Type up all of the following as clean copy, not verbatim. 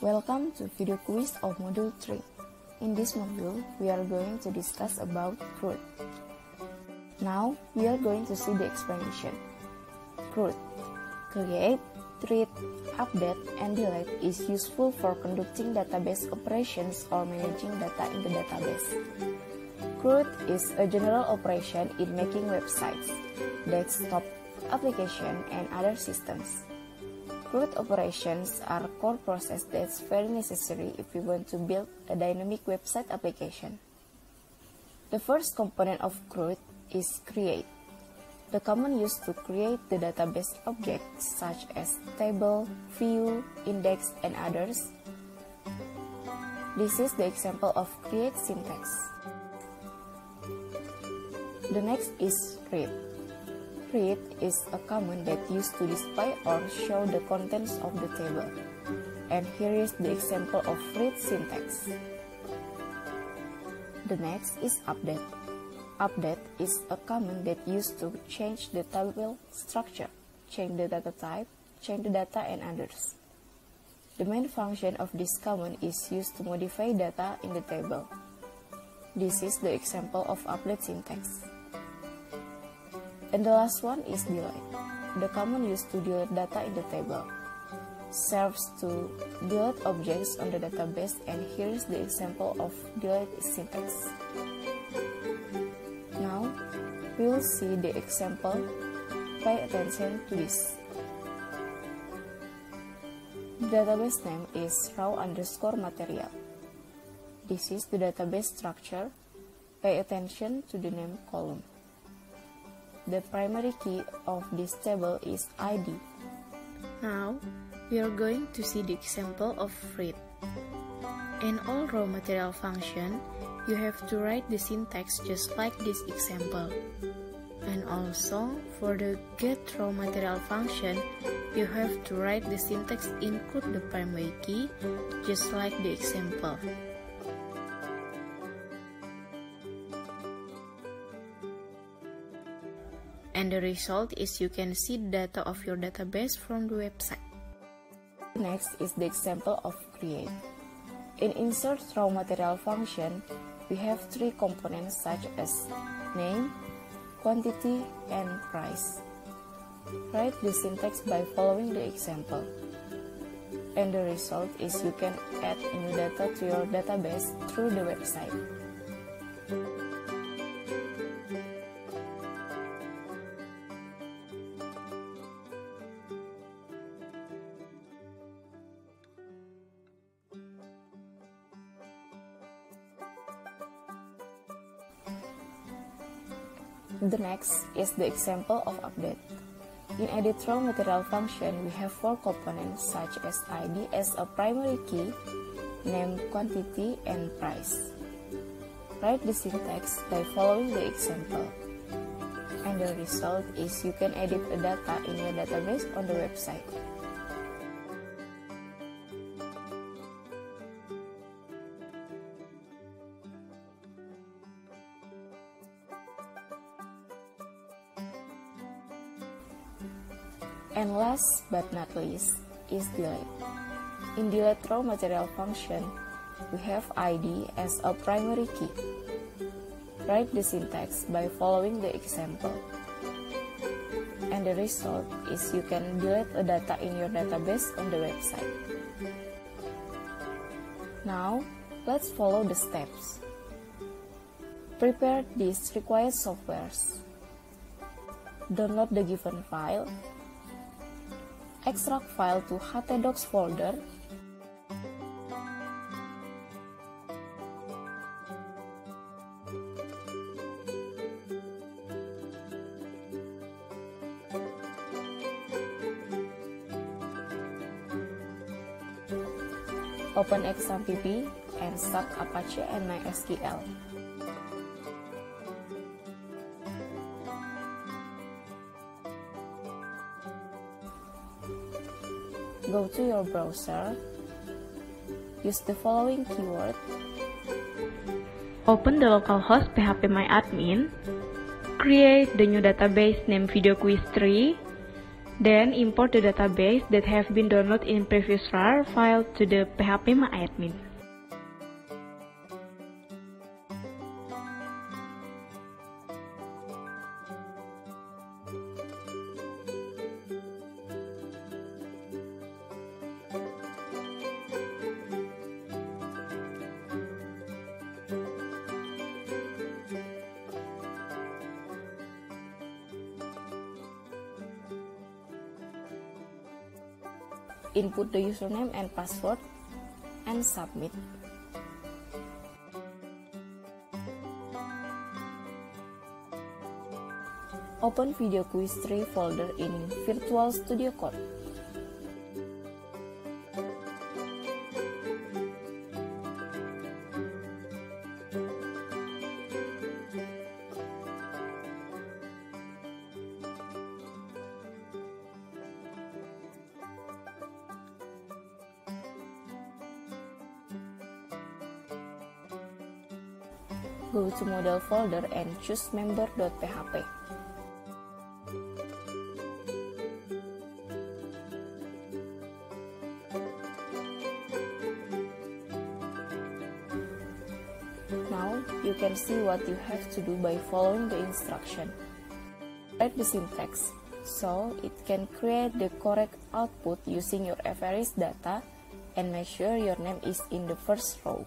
Welcome to video quiz of Module 3. In this module, we are going to discuss about CRUD. Now, we are going to see the explanation. CRUD: create, read, update, and delete is useful for conducting database operations or managing data in the database. CRUD is a general operation in making websites, desktop application, and other systems. CRUD operations are core process that's very necessary if we want to build a dynamic website application. The first component of CRUD is create. The command used to create the database objects such as table, view, index, and others. This is the example of create syntax. The next is read. Read is a command that used to display or show the contents of the table. And here is the example of read syntax. The next is update. Update is a command that used to change the table structure, change the data type, change the data, and others. The main function of this command is used to modify data in the table. This is the example of update syntax. And the last one is delete. The command used to delete data in the table. Serves to delete objects on the database, and here is the example of delete syntax. Now, we will see the example. Pay attention to this. The database name is raw_material. This is the database structure. Pay attention to the name column. The primary key of this table is ID. Now, we are going to see the example of read. In all raw material function, you have to write the syntax just like this example. And also, for the get raw material function, you have to write the syntax include the primary key just like the example. And the result is you can see data of your database from the website. Next is the example of create. In insert raw material function, we have three components such as name, quantity, and price. Write the syntax by following the example. And the result is you can add new data to your database through the website. The next is the example of update. In edit raw material function, we have four components such as ID as a primary key, name, quantity, and price. Write the syntax by following the example. And the result is you can edit the data in your database on the website. And last but not least is delete. In delete raw material function, we have ID as a primary key. Write the syntax by following the example. And the result is you can delete a data in your database on the website. Now, let's follow the steps. Prepare these required softwares. Download the given file. Extract file to htdocs folder. Open XAMPP and start Apache and MySQL. Go to your browser, use the following keyword, open the localhost phpMyAdmin, create the new database named VideoQuiz3, Then import the database that have been downloaded in previous RAR file to the phpMyAdmin. Input the username and password and submit. Open Video Quiz 3 folder in Virtual Studio Code. Go to model folder and choose member.php. Now you can see what you have to do by following the instruction. Write the syntax so it can create the correct output using your Everest data and make sure your name is in the first row.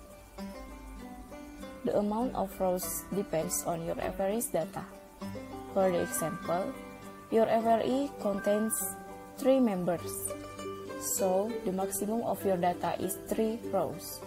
The amount of rows depends on your Everest data. For the example, your FRE contains 3 members, so the maximum of your data is 3 rows.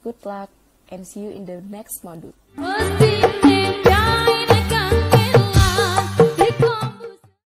Good luck and see you in the next module.